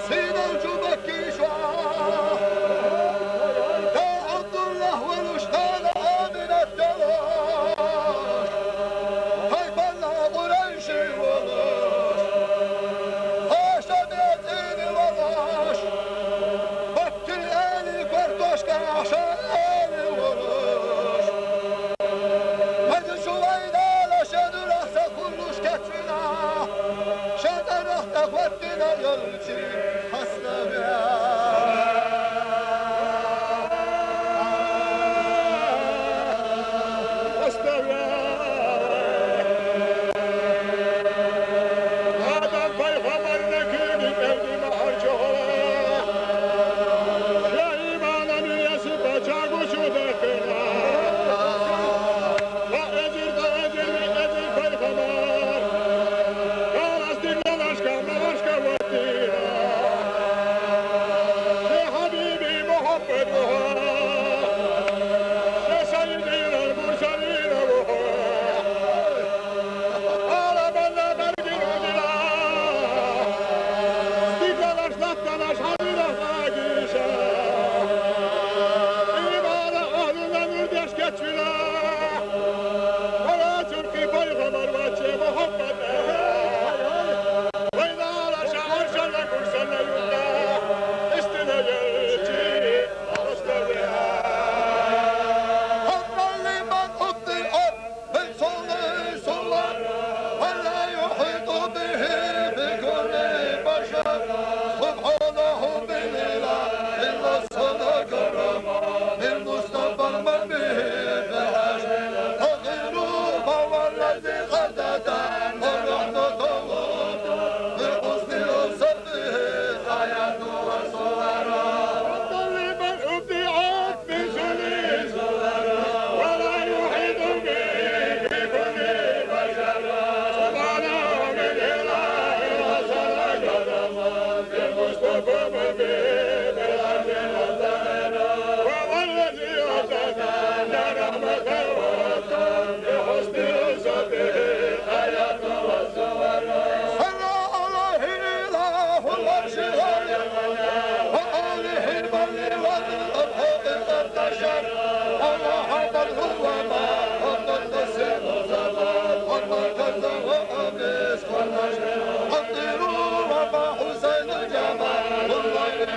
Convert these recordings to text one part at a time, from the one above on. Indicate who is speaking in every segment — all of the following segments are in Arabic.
Speaker 1: See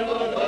Speaker 1: إلا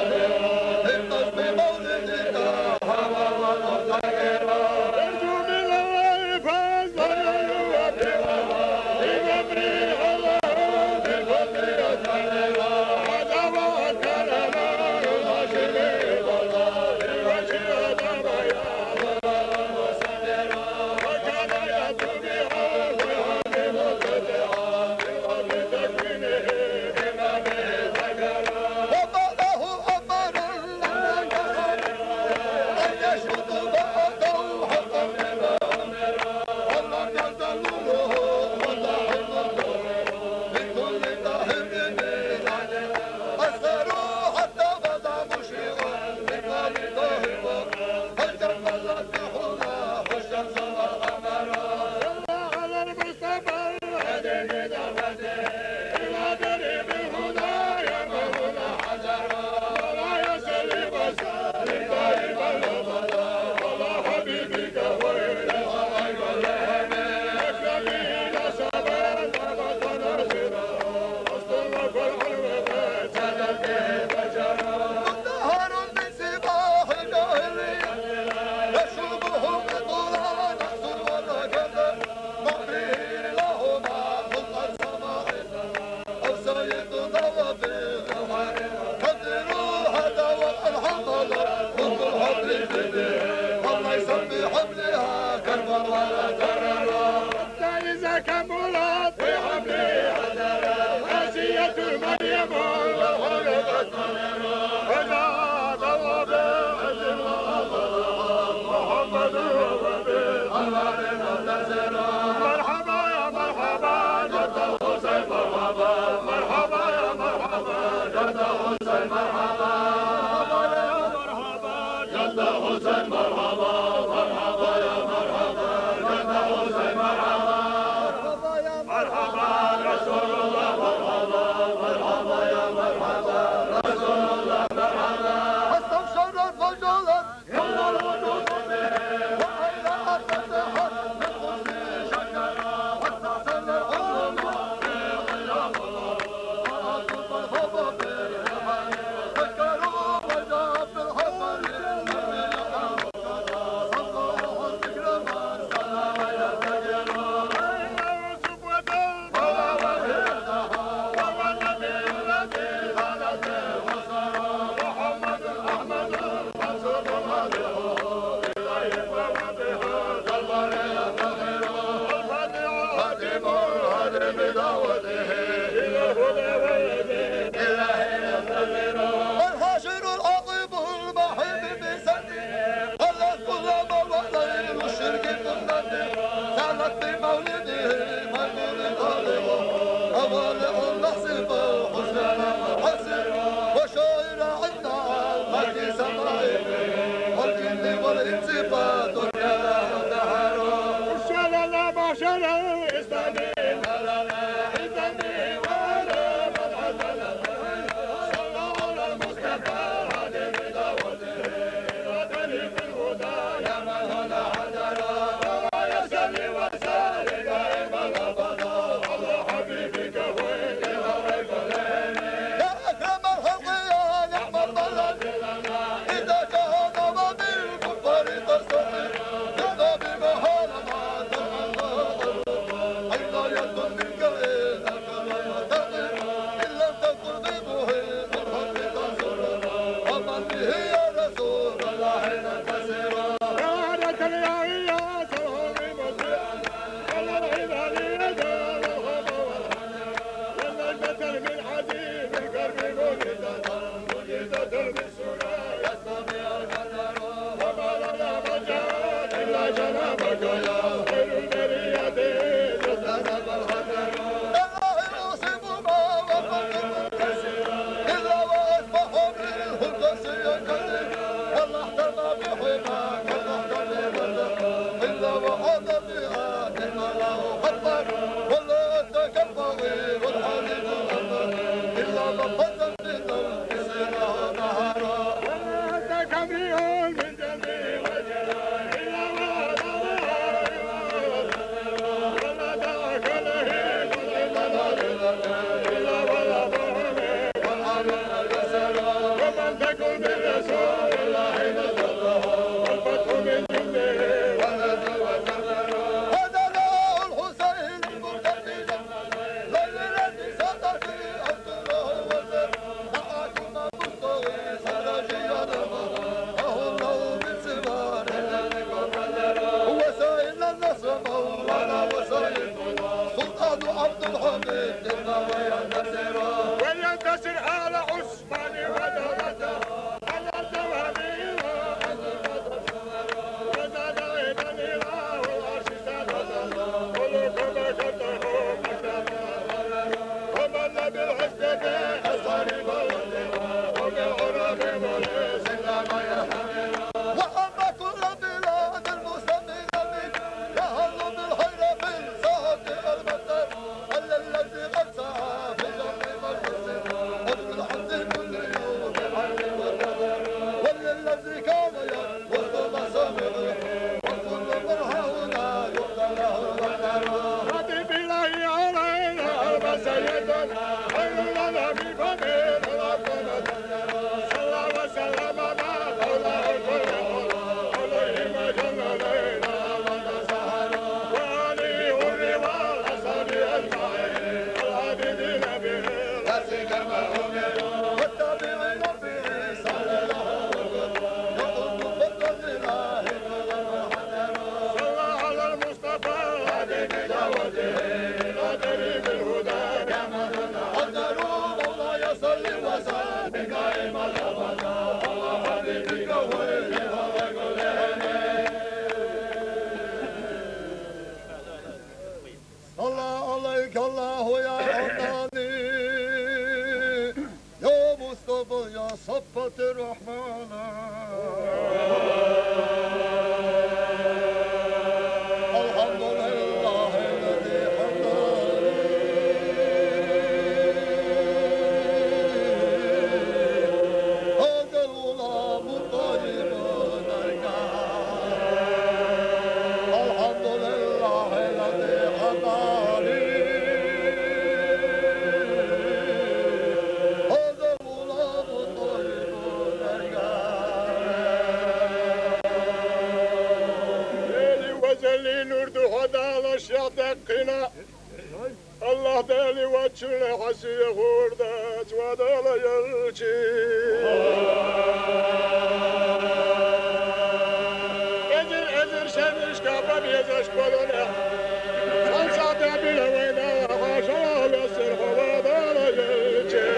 Speaker 1: الذي كان يرفض مسامعه وكل برهانا يقتل له وقتله هذه بالله علينا المسيدنا خير لنا في فمه الأرض صلى وسلم على مولاه الكل عليه ما جل علينا وانتصر وعليه الرضا الحسن أجمعين العابدين به الحسن كما أمروا والتابعين به صلى الله يقول فضل الله صلى على المصطفى هذه بدعوته قادري بالهدى كما قدروا مولاي صل وسلم دائما ابدا على حبيبك وجهه صلى عليك الله يا عطاني يا مصطفى يا صفة الرحمن الحمد لله الذي حماني هذا الغلام الطيب نرجع الحمد لله الذي حماني هذا الغلام الطيب وزلي نور هذا على الشاطئنا الله دالي وجل حسي غوردات ودال يلجي ازر شمش كابا بيزش كلنا خمسة تعبير وينا خاشا بيسر خلا دال يلجي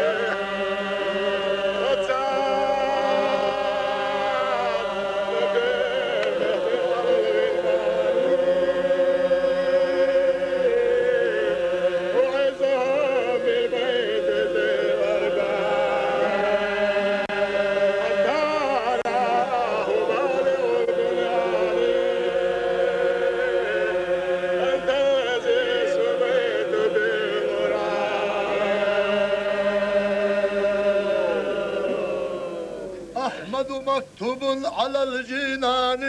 Speaker 1: مكتوب على الجنان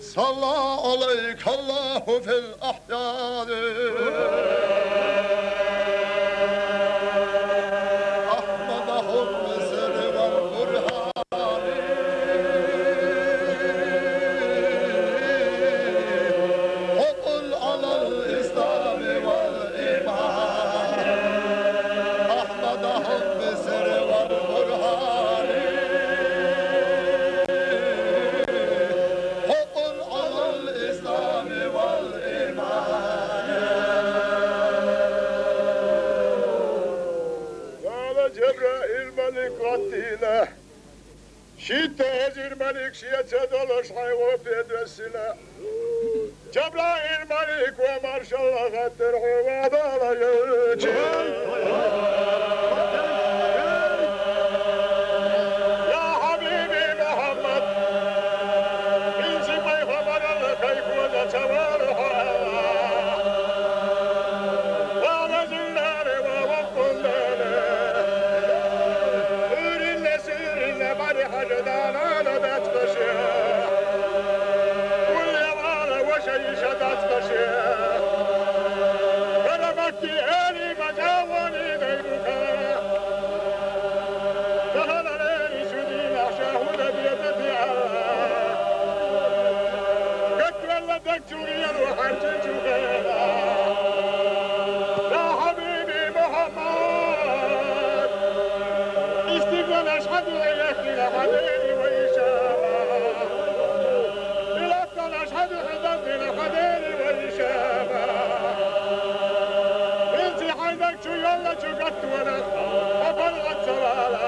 Speaker 1: صلى عليك الله في الأحيان أحمدهم بالسر والبرهان وقل على الإسلام والإيمان أحمدهم بالسر والبرهان شيت هزير ملك شيت دولش حيوة بيدرسنا جبرائيل ملك وما شاء الله غدر هو دول يجي يا حبيبي محمد انسي ما يخبر الله كيف وزا توارها وغزلنا ووقلنا حجدانا لبيت بشير واللي وانا وشي شدت بشير انا مكي اني مجاوني دينك دخل عليني شدي احشاه بيدتي قد ولدك جوريا وحنت جوهيلا يا حبيبي محمد استقبل اشهد حديني ويشابه بلقى أشهد حدثنا حديني ويشابه انتي حيدك شو يلا شو قد وانا أبلغت سرالا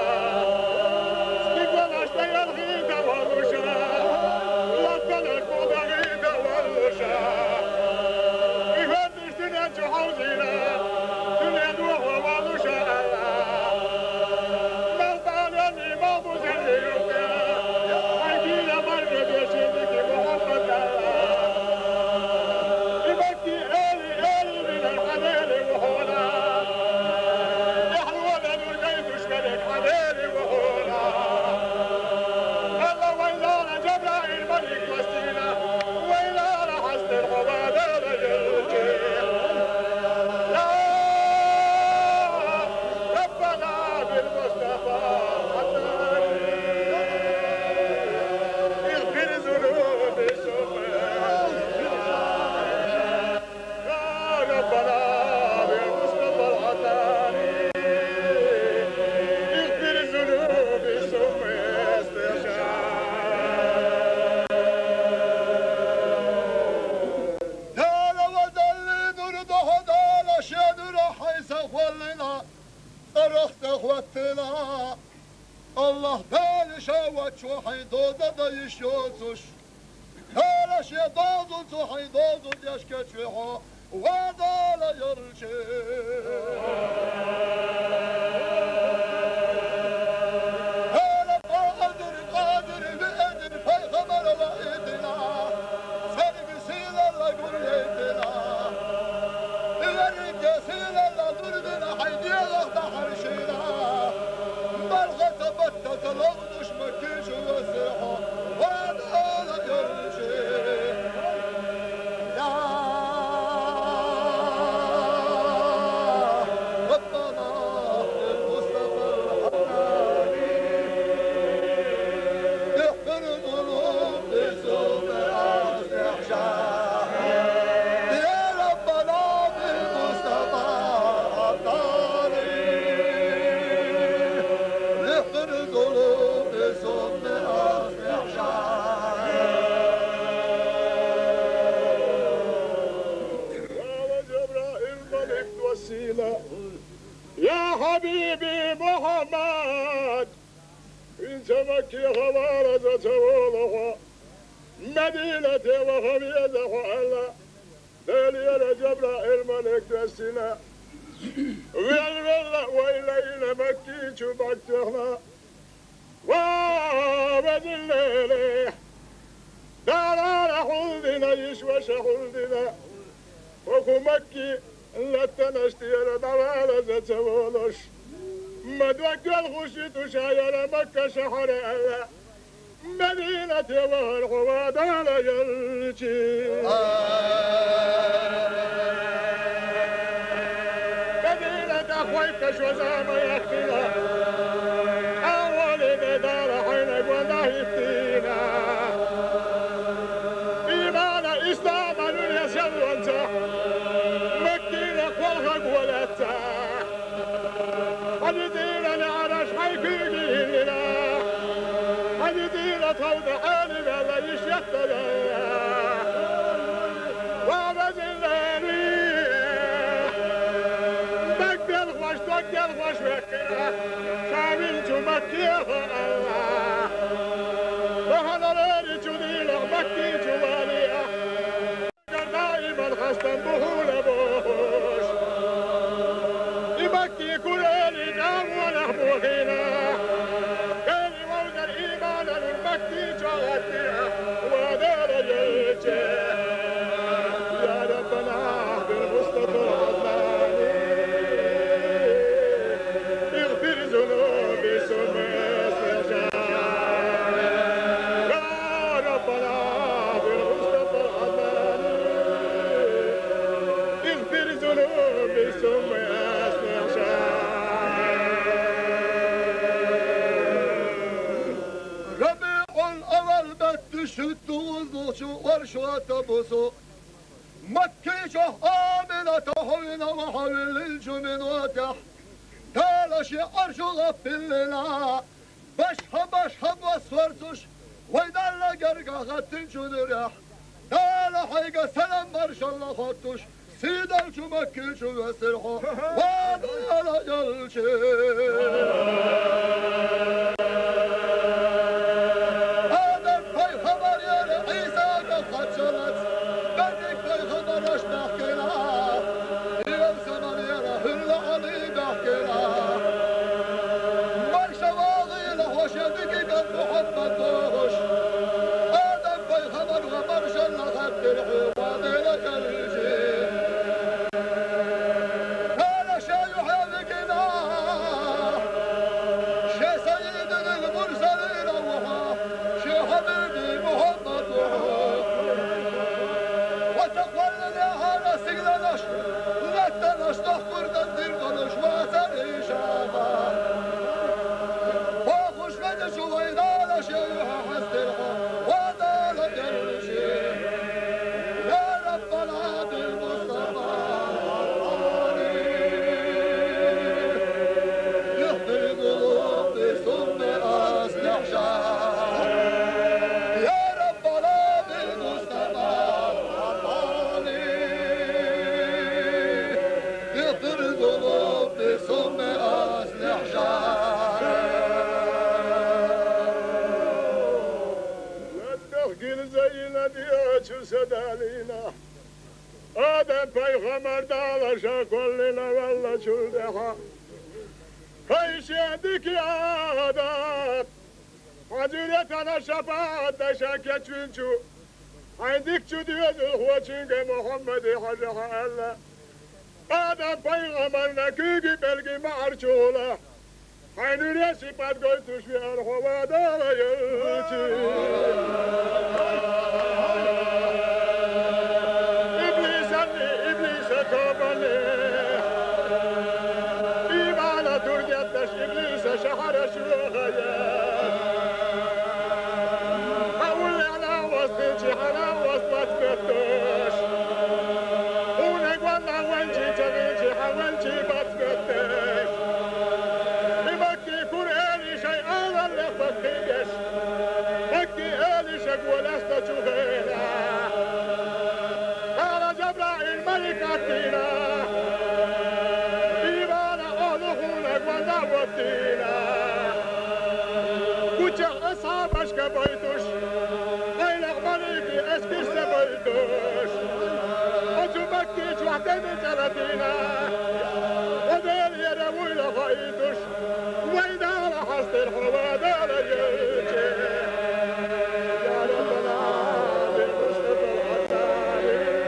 Speaker 1: استقبل أشتي الغيدة والرشا لقى الكوضة غيدة والرشا يفدش دنيا شو حوزينا دنيا دوغة والرشا ملطان يلي ما بوزيني Allah böyle şavat şu haydoda da yaşıyorsuş. Hele şey doğdun şu haydodun yaş geçiyor. Vadala yarışı. Hele kadir ve edir peygamber vaidina. Sevgisilerle guriyetina. Vergesilerle durduna haydiyalık da harşina. Balgata battata lavduş mekkiş ve siha. Vadala yarışı. يا حبيبي محمد انت مكي غمارة وضحى مدينة وخبيزة ألا دالي جبرائيل الملك دسنا والله وإلينا مكي شبكتنا وبدلنا دارنا حلدنا يشوش حلدنا وكو مكي لا تنشتير دوالة تولش مدوك الخشيت شاير مكة شحر ألا مدينة والقواد على يلشي مدينة أخويك شوزام يخفينا أول بدار حينك ونهيتينا إيمان إسلام يسل وانتح ولتا حديدينا نعرش حيكينا حديدينا طود حالي بلا يشيطنا وابدلني بك الغوش بك الغوش بكنا شاملت مكيها الله وهنا لاري تدينا مكي جواليا دائما خستن بهول بوش مكي كلالي دام ونحبوهنا كان موت الإيمان للمكي جغتنا ودار يلجي يا ربنا بالمصطفى العدناني اغفر ذنوبي ثم استرجاع يا ربنا بالمصطفى العدناني اغفر ذنوبي ثم شد وضوش ورشوة بوسو مكي شو آمنة تحوين وحول الجمن وتح تالشي أرشو غفلنا بشحب وصورتوش ويدال قرقا غتن شدريح تالا حيقا سلام برش الله خطوش سيدا شو مكي شو يسرحو وادالا يلشي سدالينا آدم پیغمبر دالشا كلنا والله شلدها هايش يدك يا آدم حجرتنا شفاعت دشاك چونچو عندك چو ديوز الخوچنگ محمد حجها الله آدم پیغمبر نکوگی بلگی معرچوله حینوری سپت گل توش بیار خواه دالایوچی إبليس كابني إيمانا ترجتش إبليس شحر شوخيا أولي على وسطي على وسط بتش ونك والله وانجي تغيجي حوالجي بتفتش بمكي كوريالي شيء أنا اللي بكيش مكي آلي شك ولست شوخينا الملك أتينا إيمانا أهلهولك ودعوتينا كوچه أصحابش كبيتوش غيلق ملكي أسكش سبيتوش أجو مكيش وحدين جلتينا ودير يروي لغايتوش وإذا على حسط الحوادة ليجي يا ربنا بالمصطفى الحساني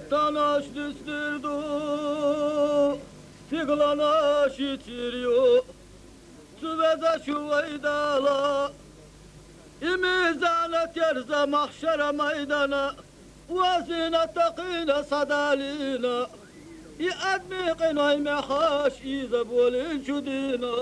Speaker 2: Tanaş düstürdü, figlanaş içiriyor, süveze şuvaydala, imizanet yerze mahşere meydana, vazine takine sadalina, İadmi qinay mehaş ize bolin çudina.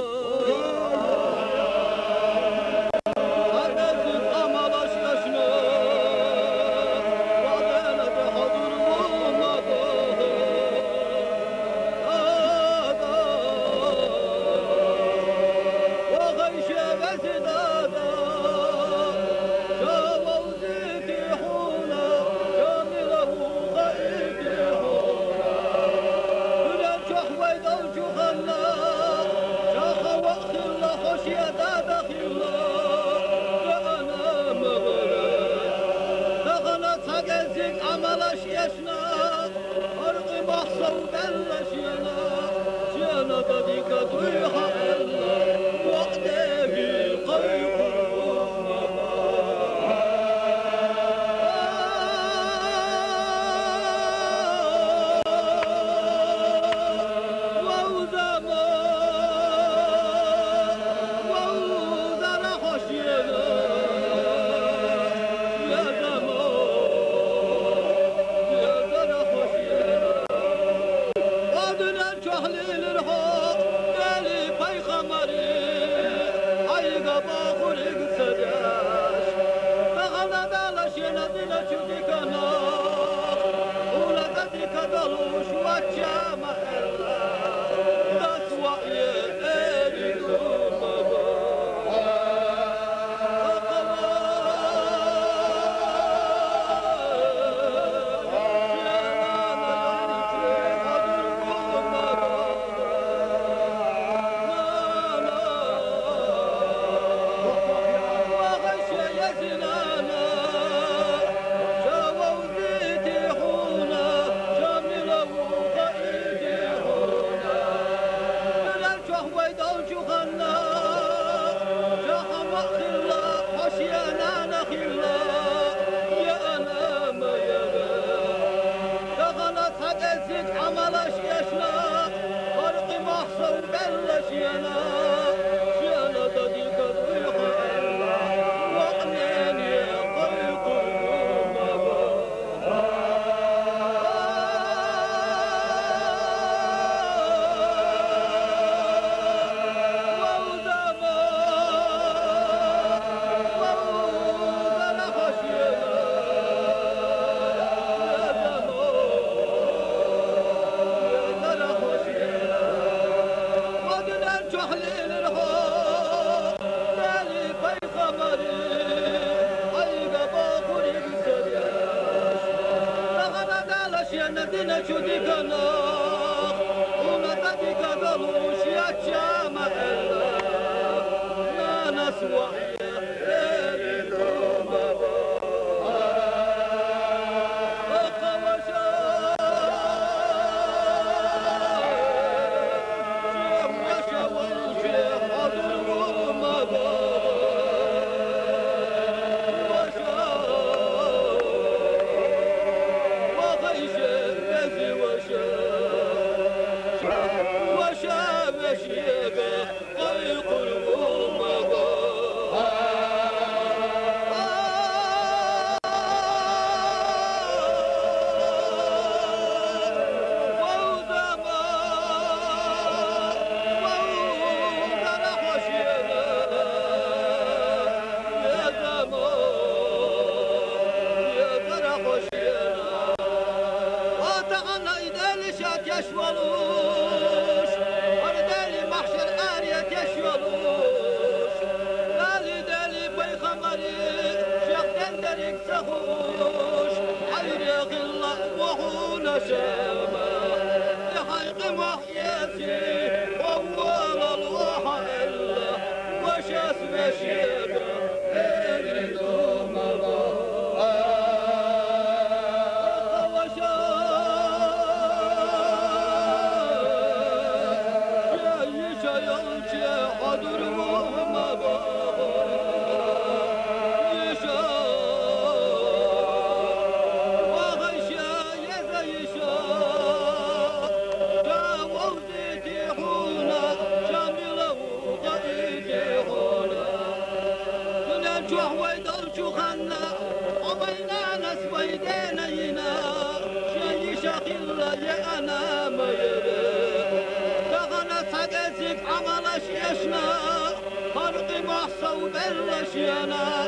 Speaker 2: يشنا خلق محصى وبلا شيانا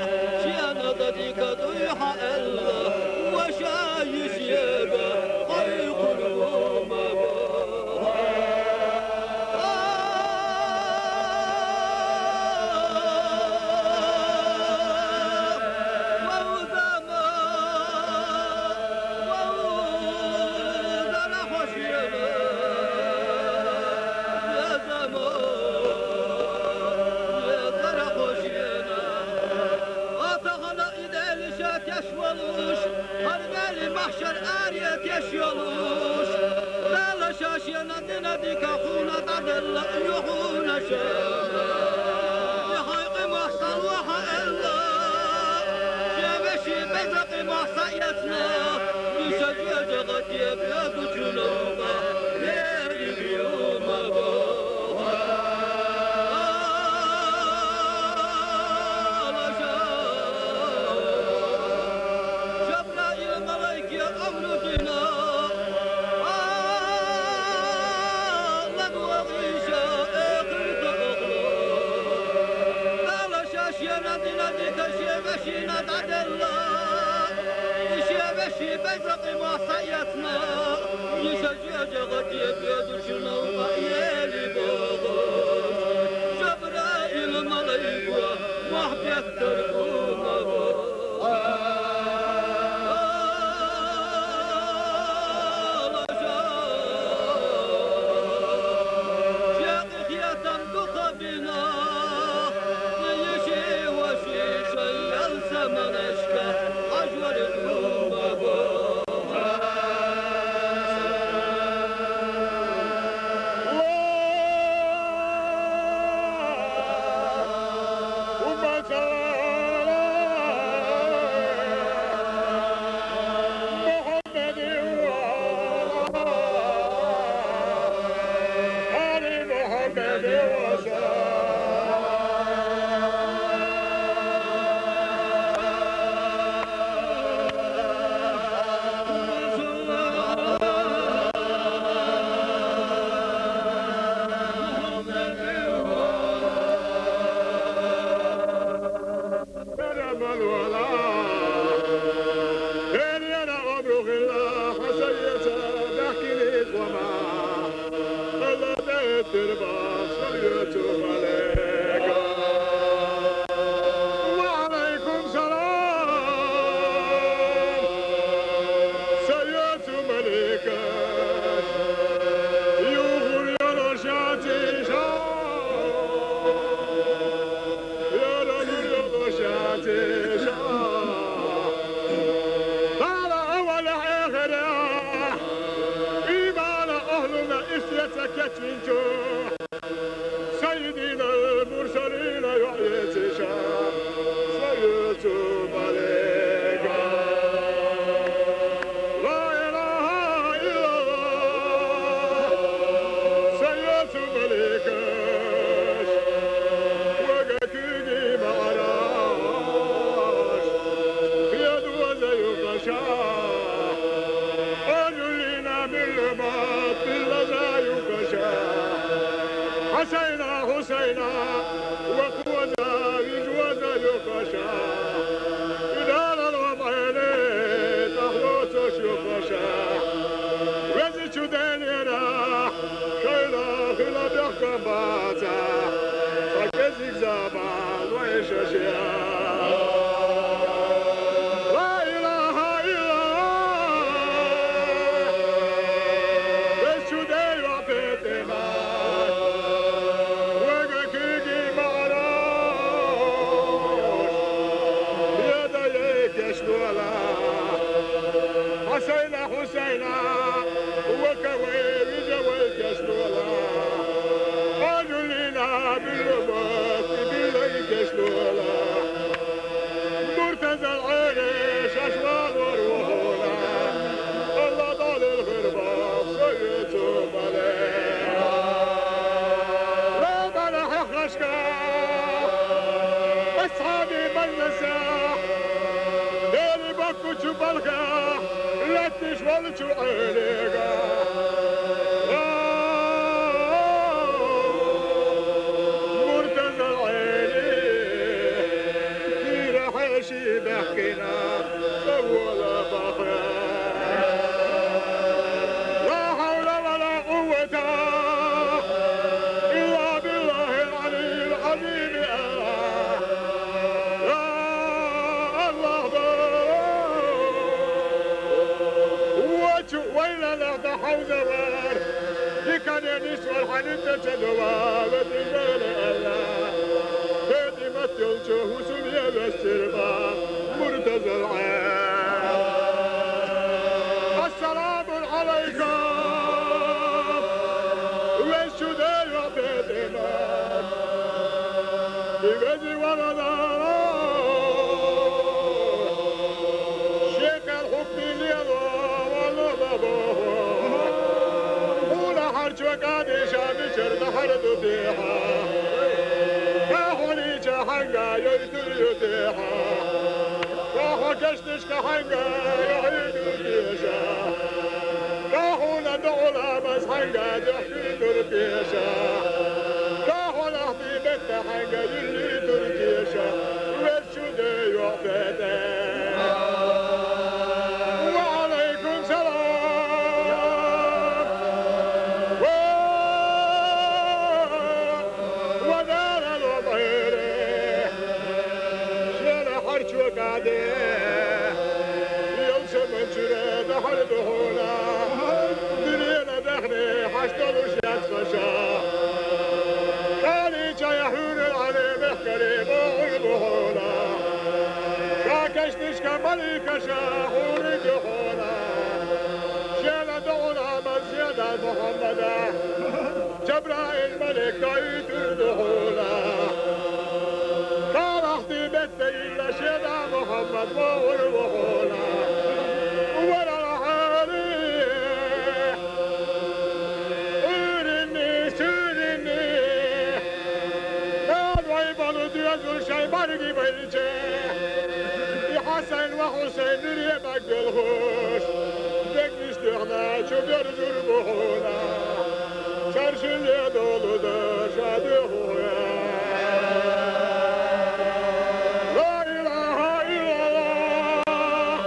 Speaker 2: ضديك ضيحة إلا وشاي شيابة خيق اليوم محشر آريت يشيلوش لا شاشينا ديناديك أخونا تعدل يخونا شاما يحيق محصل وحا إلا يمشي بزق محصيتنا بشجاج غطي بياد جنوبا يلي بيوم شينا تعدلا يشي بزق محصيتنا يشجاج غطي بياد جنوبا يلي بوغوش جبرائيل ملايكة وحدك تركونا وعليكم سلام سيد ملكة يغر يرشاتي يرشاتي قال أول آخر إيمان أهلنا إسيتك تنجو سيدنا المرسلين يحيي شام سيد ملكا لا إله إلا الله سيد ملكا وقتيني معراش يد وزيك شام أجلنا بالمات بالزيك شام حسينا حسينا وقوزا يجوزا يقشا إدال الوضعيني تخلوتش يقشا وزي شدينينا خيلا خلا بيحكم باتا فكزيك زمان ويشاشيا لا إله إلا الله بشدي وعطيتنا حسينا حسينا وكوير جويك شلولا قالوا لنا بالرباط بليك شلولا مرتزى العريش أشوال وروحنا الله ضال الغربة سيدو مليك لا بلح خشكا أصحابي مجلسة ديلي بكو تشبالكا لا تشغل شو عينيك كان يسوى الحنين تدوى وتجبل الله هدي ما تلجه وسمية بالسربة مرتز العين السلام عليكم والشدي وبيتنا بيجي ورنا شيخ الحكم اليوم والله بابوه ولا حرج وقادي شامي شرد حرد وطيحة كاحوني جاحنقا يدر يطيحة كاحو كشتش كحنقا يعيد الكيشة كاحونا دعولا بس حنقا تحكي تركيشة كاحو لحظي بنت حنقا يلي تركيشة والشدي وعفتين وعليكم سلام ودار الوضعيري شيل حرش وقعدي يوسف من شريد حرد هولا دنينا دخني حشتلو شيات خشا كاني جايحون العلي محكري بوعي بهولا شاكشتش كمالي كشاحوري دهولا شيل دولا من زيادة محمدا جبرائيل ملك دايد دهولا كارختي بيتي إلا شيل محمد بوعي بهولا ولا حالي أورني سورني نادوي بلدي يزول شي برقي بيجي حسن وحسين ريبك بالغوش دقنش دغنا شوف يرزو البحونا شرش اللي دولو دا شادي خويا لا إله إلا الله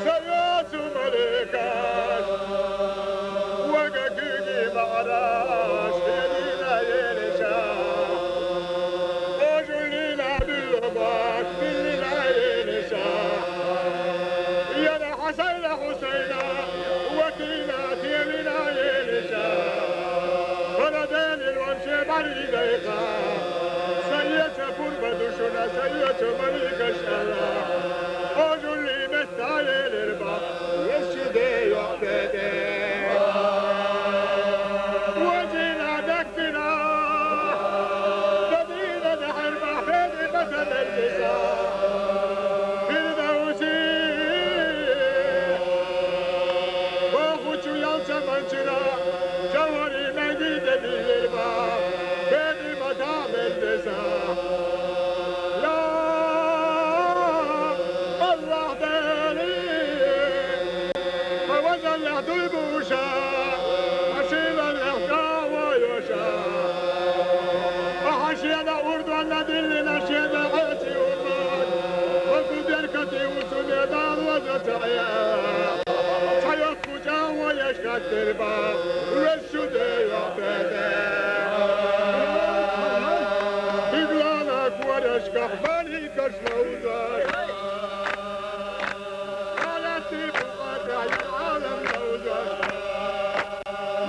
Speaker 2: سياس ملكاش وقاكيكي معراش يدينا يلشاش حسين حسينا وكينا تيمنا يلشا فردين الومش بريديقا سيئة قربة شنا سيئة ملك الشلا أجل لي مستعيل البا والشدي يعبدي وجينا دكتنا بدينا نحر محفيد مثل اللسان منشرا جوهري مجيد بالربا بيني مدام النساء لا الله داري فوزن لحد البوشا أشيل الأحكا ويوشا أحشينا أردوان دلنا شينا حيتي ومان وكل دركتي وسنيدان وزتعيا ويشكى التربة والشدي وعبادي ببلانك ويشكى مالك شلوزك قالتي بقاطع العالم لوزك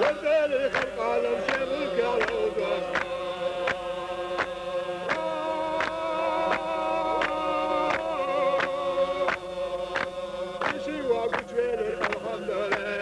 Speaker 2: والذي خلق عالم شملك علوزك الحمد لله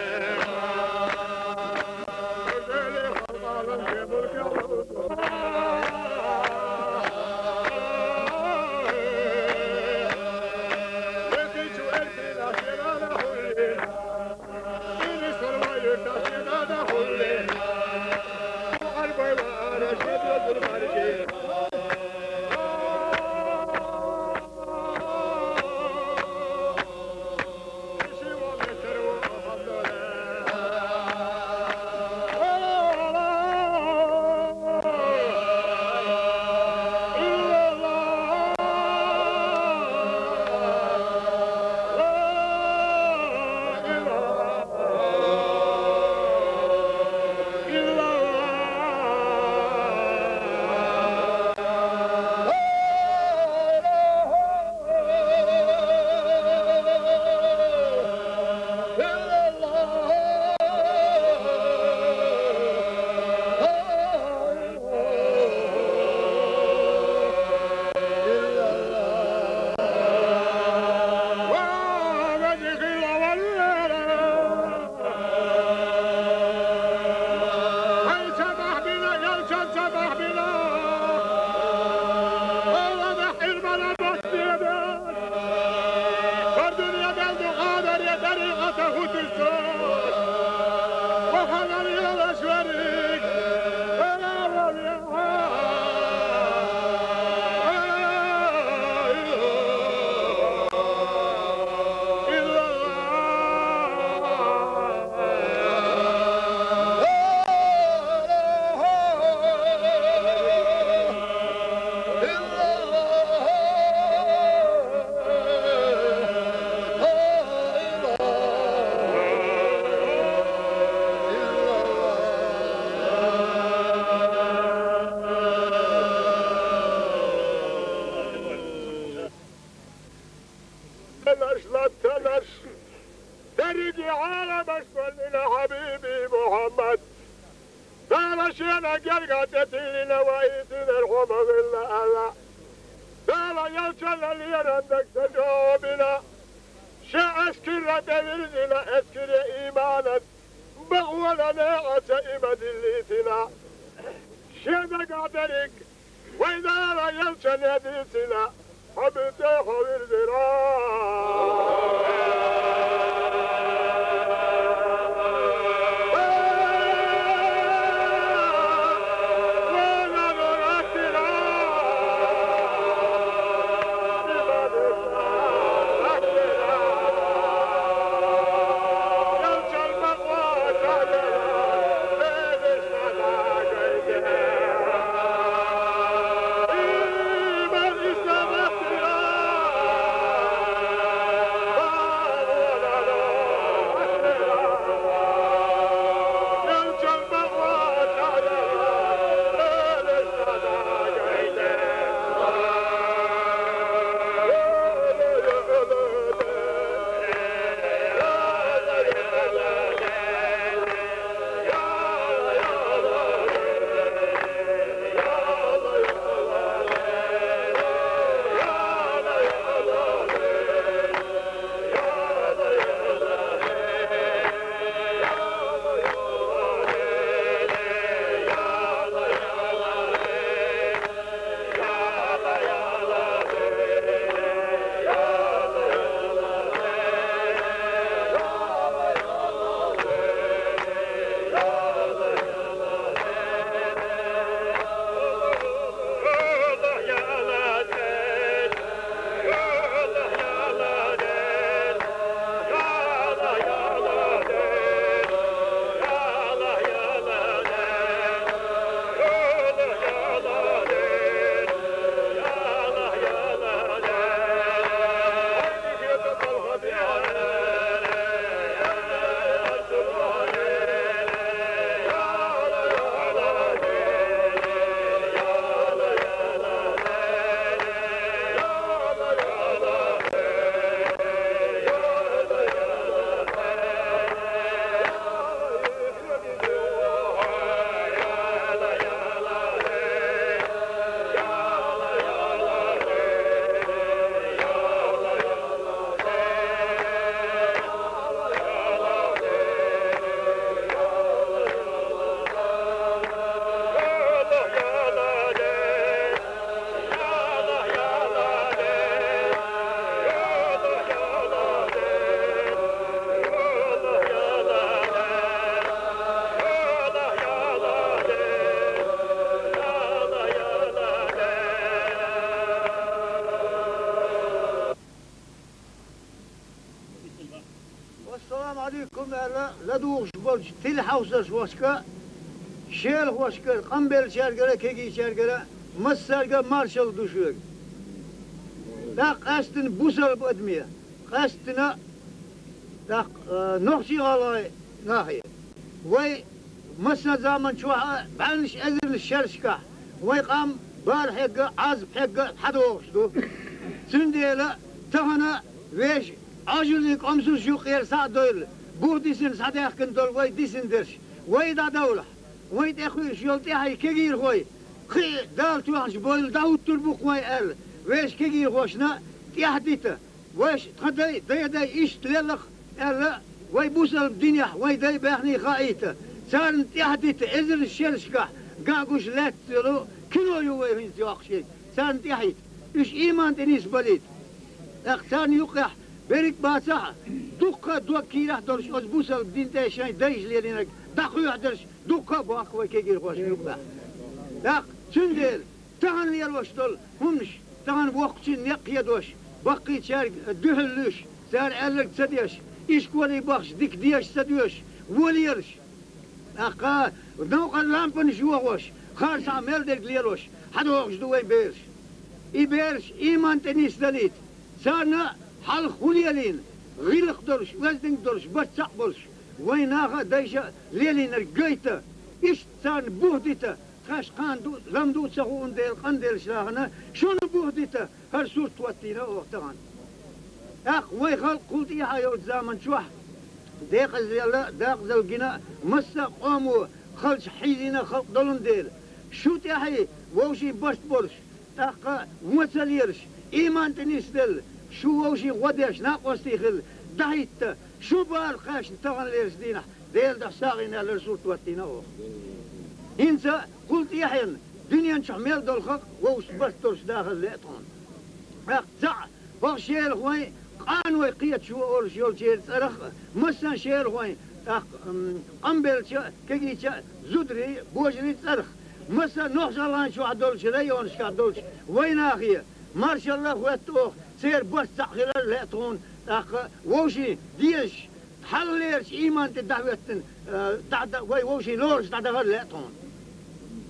Speaker 1: تلش لا تلش درجي عالم اشكر الى حبيبي محمد دالشينا قلقتي لنوايتنا الحمض الا الا دالا يلشل اللي عندك تجاوبنا شا اسكر دليلنا اسكر ايمانا بغولا ناعة إمد الليتنا شيدا قادرك وإذا لا يلشل يديتنا حبيبتي حبيب
Speaker 3: السلام عليكم. لا دوغ شبال تل حوسس واسكا شيل واسكا قنبل شارجرا كيجي شارجرا مسارجا مارشال دوشور لا قاستن بوسل بادمية قاستنا لا نحشي على ناحية وي مسنا زمن شوها بعنش أذن الشرشكا وي قام بار حقا عزب حقا حدوغش دو سنديلا تهنا ويش عجلك أمسوس يقير ساعة دول بور ديسن ساعة كندول وي ديسن درش وي دا دولة وي تأخوي شيولتي هاي كيجير خوي خي دال توحش بول داود تربوك وي ال ويش كيجير خوشنا تيحديته ويش تخدي داي إيش تللخ ال وي بوسل الدنيا وي داي بيخني خايته صار تيحديته إذن الشرشكا قاقوش لا تلو كنو يوي هين تيوخشي صار تيحيت إيش إيمان تنيس بليد اختان يقح بريك باسا دوكا دوكيرا درش أزبوسا بدين تايشاي دايش ليرينك داخو يحدرش دوكا باخو كيجير خوش يقبح داق سنديل تهان ليروش دول همش تهان وقتين يقيدوش بقي شارك دهلوش سار ألك تسديش إيش كوري باخش ديك ديش سديوش وليرش أقا نوقا لامبن جوغوش خارس عمل ديك ليروش حدوغش دوي بيرش إبيرش إيمان تنيس دليت سارنا حال خوليالين غيلق درش وزدن درش بسع برش ويناغا دايشا ليلين القيتا إيش سار بوهديتا خاش قاندو لمدو تسخون ديل قنديل شلاغنا شون بوهديتا هر سور تواتينا وقتغان أخ ويخلق قلت يا حيوت زمن شوح داق زيلا داق زوجنا مسا قاموا خلش حيزنا خلق دلون ديل شو تحي ووشي بشت برش تاق ومساليرش إيمان تنسدل شو ووشي غداش ناقوس تيخل دعيت شو بالخاش تغن ليرس دينا ديل ده ساغينا لرسول توتينا إنسا قلت يحين دنيا نشحمل دول خلق ووش بشترش داخل لأطون أقطع بغشيل خوي قانوي قيت شو أول شو شيء صرخ مسا شيل خوي قنبل كي زدري بوجري صرخ مسا نحصل الله شو عدول شري ونش عدول وين أخي ما شاء الله خواتوه سير بس تأخير لأطون ووشي ديش حليرش إيمان تدعوتن تعد ووشي لورش تعدغر لأطون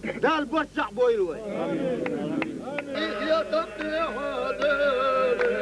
Speaker 3: دال بس بويلوي
Speaker 2: يا طب يا حاضر